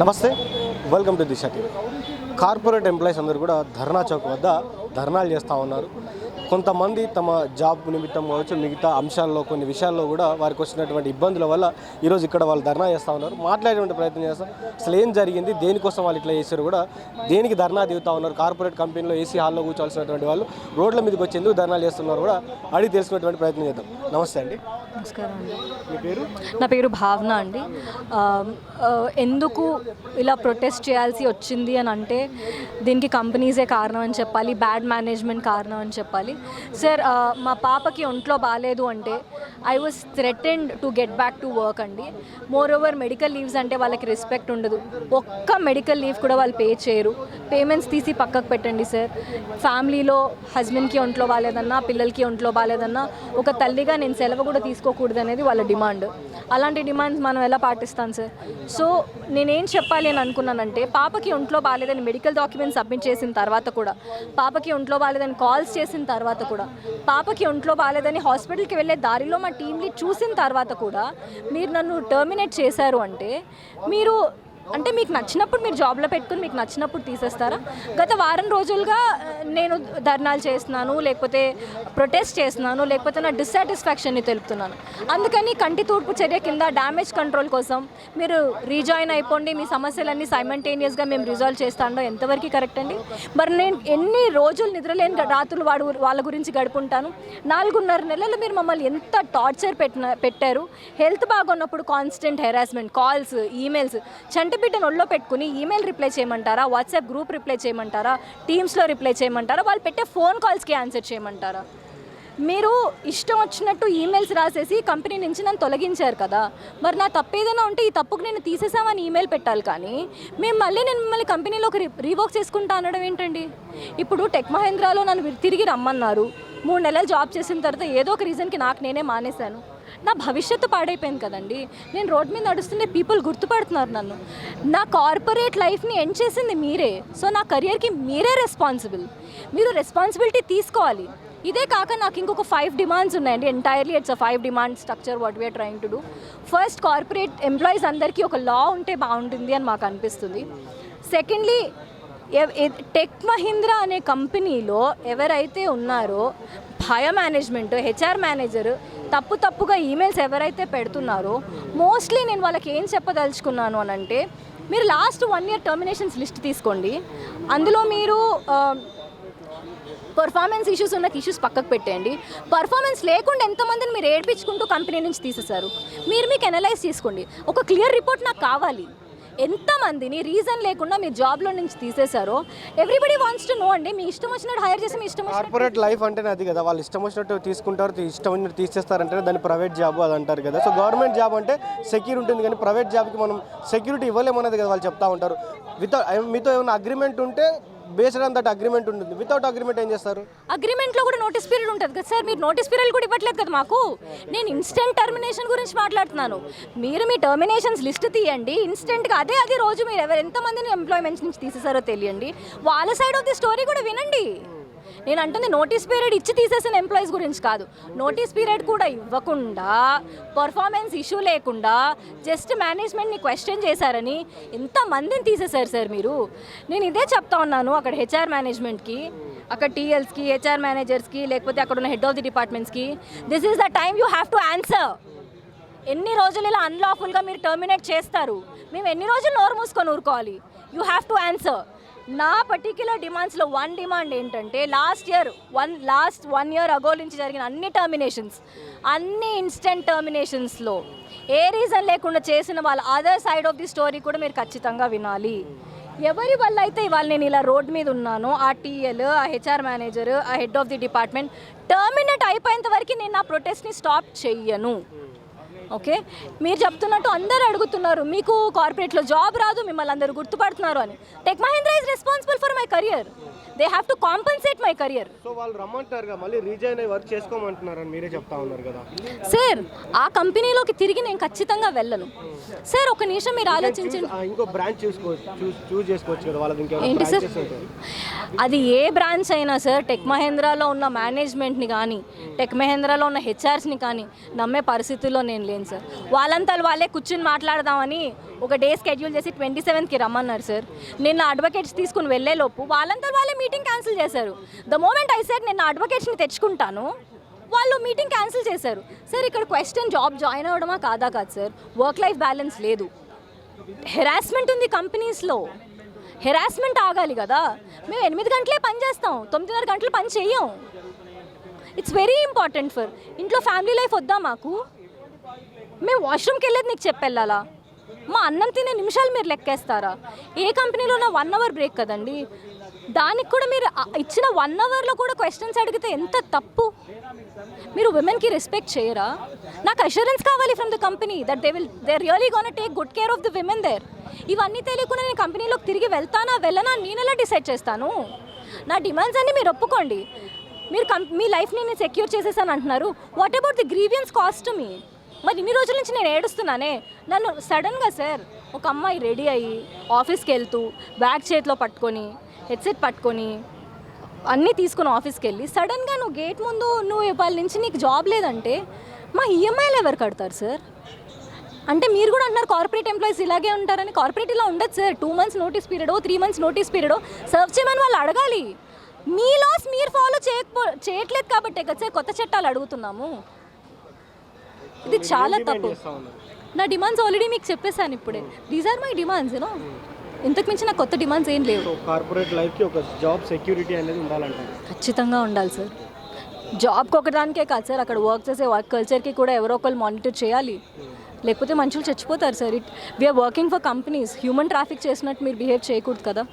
నమస్తే, welcome to Disha TV. Corporate employees అందరూ కూడా ధర్నా చౌక్ వద్ద ధర్నాలు చేస్తూ ఉన్నారు. కొంతమంది తమ జాబ్ నిమిత్తం కావచ్చు, మిగతా అంశాల్లో కొన్ని విషయాల్లో కూడా వారికి వచ్చినటువంటి ఇబ్బందుల వల్ల ఈరోజు ఇక్కడ వాళ్ళు ధర్నా చేస్తూ ఉన్నారు. మాట్లాడేటువంటి ప్రయత్నం చేస్తాం. అసలు ఏం జరిగింది, దేనికోసం వాళ్ళు ఇట్లా చేశారు, కూడా దేనికి ధర్నా దిగుతూ ఉన్నారు, కార్పొరేట్ కంపెనీలో ఏసీ హాల్లో కూర్చోవాల్సినటువంటి వాళ్ళు రోడ్ల మీదకి వచ్చి ఎందుకు ధర్నాలు చేస్తున్నారు కూడా అడిగి తెలుసుకునేటువంటి ప్రయత్నం చేద్దాం. నమస్తే అండి. నమస్కారం అండి. మీ పేరు? నా పేరు భావన అండి. ఎందుకు ఇలా ప్రొటెస్ట్ చేయాల్సి వచ్చింది అని అంటే దీనికి కంపెనీసే కారణం అని చెప్పాలి, బ్యాడ్ మేనేజ్మెంట్ కారణం అని చెప్పాలి. సార్, మా పాపకి ఒంట్లో బాగాలేదు అంటే I was threatened to get back to work అండి. మోర్ ఓవర్ మెడికల్ లీవ్స్ అంటే వాళ్ళకి రెస్పెక్ట్ ఉండదు. ఒక్క మెడికల్ లీవ్ కూడా వాళ్ళు పే చేయరు. పేమెంట్స్ తీసి పక్కకు పెట్టండి సార్. ఫ్యామిలీలో హస్బెండ్కి ఒంట్లో బాగాలేదన్నా, పిల్లలకి ఒంట్లో బాగాలేదన్నా ఒక తల్లిగా నేను సెలవు కూడా తీసుకోకూడదు అనేది వాళ్ళ డిమాండ్. అలాంటి డిమాండ్స్ మనం ఎలా పాటిస్తాం సార్? సో నేనేం చెప్పాలి అని అనుకున్నానంటే, పాపకి ఒంట్లో బాగాలేదని మెడికల్ డాక్యుమెంట్స్ సబ్మిట్ చేసిన తర్వాత కూడా, పాపకి ఒంట్లో బాగాలేదని కాల్స్ చేసిన తర్వాత కూడా, పాపకి ఒంట్లో బాగాలేదని హాస్పిటల్కి వెళ్ళే దారిలో మా టీమ్ని చూసిన తర్వాత కూడా మీరు నన్ను టర్మినేట్ చేశారు అంటే మీకు నచ్చినప్పుడు మీరు జాబ్లో పెట్టుకుని మీకు నచ్చినప్పుడు తీసేస్తారా? గత వారం రోజులుగా నేను ధర్నాలు చేస్తున్నాను, లేకపోతే ప్రొటెస్ట్ చేస్తున్నాను, లేకపోతే నా డిస్సాటిస్ఫాక్షన్ని తెలుపుతున్నాను. అందుకని కంటి తూర్పు చర్య కింద డ్యామేజ్ కంట్రోల్ కోసం మీరు రీజాయిన్ అయిపోండి, మీ సమస్యలన్నీ సైమల్టేనియస్గా మేము రిజాల్వ్ చేస్తాడో ఎంతవరకు కరెక్ట్ అండి? మరి నేను ఎన్ని రోజులు నిద్రలేని రాత్రులు వాళ్ళ గురించి గడుపుంటాను. 4.5 నెలలు మీరు మమ్మల్ని ఎంత టార్చర్ పెట్టారు. హెల్త్ బాగున్నప్పుడు కాన్స్టెంట్ హెరాస్మెంట్, కాల్స్, ఈమెయిల్స్, బిడ్డను ఒళ్ళో పెట్టుకుని ఈమెయిల్ రిప్లై చేయమంటారా, వాట్సాప్ గ్రూప్ రిప్లై చేయమంటారా, టీమ్స్లో రిప్లై చేయమంటారా, వాళ్ళు పెట్టే ఫోన్ కాల్స్కి ఆన్సర్ చేయమంటారా? మీరు ఇష్టం వచ్చినట్టు ఈమెయిల్స్ రాసేసి కంపెనీ నుంచి నన్ను తొలగించారు కదా. మరి నా తప్పు ఏదైనా ఉంటే ఈ తప్పుకు నేను తీసేసామని ఈమెయిల్ పెట్టాలి, కానీ నేను మిమ్మల్ని కంపెనీలోకి రీవర్క్ చేసుకుంటా అనడం ఏంటండి? ఇప్పుడు టెక్ మహేంద్రాలో నన్ను తిరిగి రమ్మన్నారు. 3 నెలలు జాబ్ చేసిన తర్వాత ఏదో ఒక రీజన్కి నేనే మానేశాను. నా భవిష్యత్తు పాడైపోయింది కదండి. నేను రోడ్ మీద నడుస్తుంటే పీపుల్ గుర్తుపడుతున్నారు నన్ను. నా కార్పొరేట్ లైఫ్ని ఎండ్ చేసింది మీరే. సో నా కెరియర్కి మీరే రెస్పాన్సిబుల్. మీరు రెస్పాన్సిబిలిటీ తీసుకోవాలి. ఇదే కాక నాకు ఇంకొక 5 డిమాండ్స్ ఉన్నాయండి. Entirely it's a 5 demand structure what we are trying to do. First, corporate employees అందరికీ ఒక లా ఉంటే బాగుంటుంది అని మాకు అనిపిస్తుంది. సెకండ్లీ, టెక్ మహీంద్రా అనే కంపెనీలో ఎవరైతే ఉన్నారో భయ మేనేజ్మెంట్, హెచ్ఆర్ మేనేజర్ తప్పుగా ఈమెయిల్స్ ఎవరైతే పెడుతున్నారో, మోస్ట్లీ నేను వాళ్ళకి ఏం చెప్పదలుచుకున్నాను అని అంటే, మీరు లాస్ట్ 1 year టర్మినేషన్స్ లిస్ట్ తీసుకోండి. అందులో మీరు పర్ఫార్మెన్స్ ఇష్యూస్ ఉన్న ఇష్యూస్ పక్కకు పెట్టేయండి. పర్ఫార్మెన్స్ లేకుండా ఎంతమందిని మీరు ఏడ్పించుకుంటూ కంపెనీ నుంచి తీసేశారు మీకు ఎనలైజ్ చేసుకోండి. ఒక క్లియర్ రిపోర్ట్ నాకు కావాలి. ఎంతమందిని రీజన్ లేకుండా మీరు జాబ్లో నుంచి తీసేశారో ఎవ్రీబడి వాంట్స్ టు నో అండి. మీ ఇష్టం వచ్చినట్టు హైర్ చేసి మీ ఇష్టం కార్పొరేట్ లైఫ్ అంటేనే అది కదా. వాళ్ళు ఇష్టం వచ్చినట్టు తీసుకుంటారు, ఇష్టం వచ్చినట్టు తీసేస్తారంటే దాన్ని ప్రైవేట్ జాబ్ అది అంటారు కదా. సో గవర్నమెంట్ జాబ్ అంటే సెక్యూరిటీ ఉంటుంది, కానీ ప్రైవేట్ జాబ్కి మనం సెక్యూరిటీ ఇవ్వలేమన్నది కదా వాళ్ళు చెప్తా ఉంటారు. మీతో ఏమైనా అగ్రిమెంట్ ఉంటే బేస్డ్ ఆన్ దట్ అగ్రిమెంట్ ఉంటుంది. వితౌట్ అగ్రిమెంట్ ఏం చేస్తారు? అగ్రిమెంట్లో కూడా నోటీస్ పీరియడ్ ఉంటుంది కదా సార్. మీరు నోటీస్ పీరియడ్ కూడా ఇవ్వట్లేదు కదా మాకు. నేను ఇన్స్టెంట్ టర్మినేషన్ గురించి మాట్లాడుతున్నాను. మీరు మీ టర్మినేషన్స్ లిస్ట్ తీయండి ఇన్స్టెంట్గా. అదే రోజు మీరు ఎంతమందిని ఎంప్లాయ్మెంట్స్ నుంచి తీసేసారో తెలియండి. వాళ్ళ సైడ్ ఆఫ్ ది స్టోరీ కూడా వినండి. నేను అంటుంది నోటీస్ పీరియడ్ ఇచ్చి తీసేసిన ఎంప్లాయీస్ గురించి కాదు. నోటీస్ పీరియడ్ కూడా ఇవ్వకుండా, పర్ఫార్మెన్స్ ఇష్యూ లేకుండా జస్ట్ మేనేజ్మెంట్ని క్వశ్చన్ చేశారని ఎంతమందిని తీసేశారు సార్ మీరు? నేను ఇదే చెప్తా ఉన్నాను అక్కడ హెచ్ఆర్ మేనేజ్మెంట్కి, అక్కడ టీఎల్స్కి, హెచ్ఆర్ మేనేజర్స్కి, లేకపోతే అక్కడ ఉన్న హెడ్ ఆఫ్ ది డిపార్ట్మెంట్స్కి, this is the time you have to answer. ఎన్ని రోజులు ఇలా అన్లాఫుల్గా మీరు టర్మినేట్ చేస్తారు? మేము ఎన్ని రోజులు నోరు మూసుకొని ఊరుకోవాలి? You have to answer. నా పర్టిక్యులర్ డిమాండ్స్లో 1 డిమాండ్ ఏంటంటే, లాస్ట్ 1 year అగో నుంచి జరిగిన అన్ని టర్మినేషన్స్, అన్ని ఇన్స్టెంట్ టర్మినేషన్స్లో ఏ రీజన్ లేకుండా చేసిన వాళ్ళ other side of the story కూడా మీరు ఖచ్చితంగా వినాలి. ఎవరి వల్ల అయితే ఇవాళ నేను ఇలా రోడ్ మీద ఉన్నానో, ఆ టీఎల్, ఆ హెచ్ఆర్ మేనేజర్, ఆ head of the department terminate అయిపోయేంత వరకు నేను నా ప్రొటెస్ట్ని స్టాప్ చెయ్యను. ఓకే, మీరు చెప్తున్నట్టు అందరూ అడుగుతున్నారు మీకు కార్పొరేట్లో జాబ్ రాదు, మిమ్మల్ని అందరూ గుర్తుపడుతున్నారు అని. Tech Mahindra is responsible for my career. They have to compensate my career. So వాళ్ళు రమ్మంటారు, మళ్ళీ రీజైన్ అయ్యి వర్క్ చేసుకోమంటున్నారని మీరే చెప్తా ఉన్నారు కదా సార్. ఆ కంపెనీలోకి తిరిగి నేను ఖచ్చితంగా వెళ్ళను సార్. ఒక నిమిషం మీరు ఆలోచించండి. ఇంకో బ్రాంచ్ చూస్ చేసుకోవచ్చు కదా వాళ్ళకి. ఏంటి సార్? అది ఏ బ్రాంచ్ అయినా సార్, టెక్ మహేంద్రాలో ఉన్న మేనేజ్మెంట్ని కానీ టెక్ మహేంద్రాలో ఉన్న హెచ్ఆర్స్ని కానీ నమ్మే పరిస్థితుల్లో నేను లేను సార్. వాళ్ళంతా వాళ్ళే కూర్చుని మాట్లాడదామని ఒక డే స్కెడ్యూల్ చేసి 27కి రమ్మన్నారు సార్. నిన్న అడ్వకేట్స్ తీసుకుని వెళ్ళేలోపు వాళ్ళంతా వాళ్ళే మీటింగ్ క్యాన్సిల్ చేశారు. ద మోమెంట్ ఐ సెడ్ నేను అడ్వకేట్స్ని తెచ్చుకుంటాను, వాళ్ళు మీటింగ్ క్యాన్సిల్ చేశారు. సార్ ఇక్కడ క్వశ్చన్ జాబ్ జాయిన్ అవ్వడమా కాదా కాదు సార్, వర్క్ లైఫ్ బ్యాలెన్స్ లేదు, హెరాస్మెంట్ ఉంది కంపెనీస్లో. హెరాస్మెంట్ ఆగాలి కదా. మేము 8 గంటలే పని చేస్తాం, 9:30 గంటలు పని చెయ్యం. ఇట్స్ వెరీ ఇంపార్టెంట్ ఫర్ ఇంట్లో ఫ్యామిలీ లైఫ్ వద్దా మాకు? మేము వాష్రూమ్కి వెళ్ళేది నీకు చెప్పెళ్ళాలా? మా అన్నం తినే నిమిషాలు మీరు లెక్కేస్తారా? ఏ కంపెనీలోనా 1 అవర్ బ్రేక్ కదండి, దానికి కూడా మీరు ఇచ్చిన 1 అవర్లో కూడా క్వశ్చన్స్ అడిగితే ఎంత తప్పు. మీరు విమెన్కి రెస్పెక్ట్ చేయరా? నాకు అష్యూరెన్స్ కావాలి from the company that they really gonna take good care of the women there. ఇవన్నీ తెలియకుండా నేను కంపెనీలోకి తిరిగి వెళ్తానా వెళ్ళనా నేను ఎలా డిసైడ్ చేస్తాను? నా డిమాండ్స్ అన్నీ మీరు ఒప్పుకోండి. మీరు మీ లైఫ్ని నేను సెక్యూర్ చేసేసాను అంటున్నారు. What about the grievance cost me? మరి ఇన్ని రోజుల నుంచి నేను ఏడుస్తున్నానే. నన్ను సడన్గా సార్ ఒక అమ్మాయి రెడీ అయ్యి ఆఫీస్కి వెళ్తూ బ్యాగ్ చేతిలో పట్టుకొని హెడ్సెట్ పట్టుకొని అన్నీ తీసుకుని ఆఫీస్కి వెళ్ళి సడన్గా నువ్వు గేట్ ముందు నువ్వు వాళ్ళ నుంచి నీకు జాబ్ లేదంటే మా ఈఎంఐలు ఎవరు కడతారు సార్? అంటే మీరు కూడా అంటున్నారు కార్పొరేట్ ఎంప్లాయీస్ ఇలాగే ఉంటారని. కార్పొరేట్ ఇలా ఉండదు సార్. 2 months నోటీస్ పీరియడో 3 months నోటీస్ పీరియడో సర్వ్ చేయమని వాళ్ళు అడగాలి. మీ లాస్ మీరు ఫాలో చేయట్లేదు కాబట్టే కదా సార్ కొత్త చట్టాలు అడుగుతున్నాము. ఇది చాలా తప్పు. నా డిమాండ్స్ ఆల్రెడీ మీకు చెప్పేశాను ఇప్పుడే. These are my demands you know. ఇంతకు మించి నాకు కొత్త డిమాండ్స్ ఏం లేవు. కార్పొరేట్ లైఫ్కి ఒక జాబ్ సెక్యూరిటీ అనేది ఉండాలంటారు. ఖచ్చితంగా ఉండాలి సార్. జాబ్కి ఒకదానికే కాదు సార్, అక్కడ వర్క్ చేసే వర్క్ కల్చర్కి కూడా ఎవరో ఒకరు మానిటర్ చేయాలి. లేకపోతే మనుషులు చచ్చిపోతారు sir. We are working for companies. Human traffic చేసినట్టు మీరు బిహేవ్ చేయకూడదు కదా.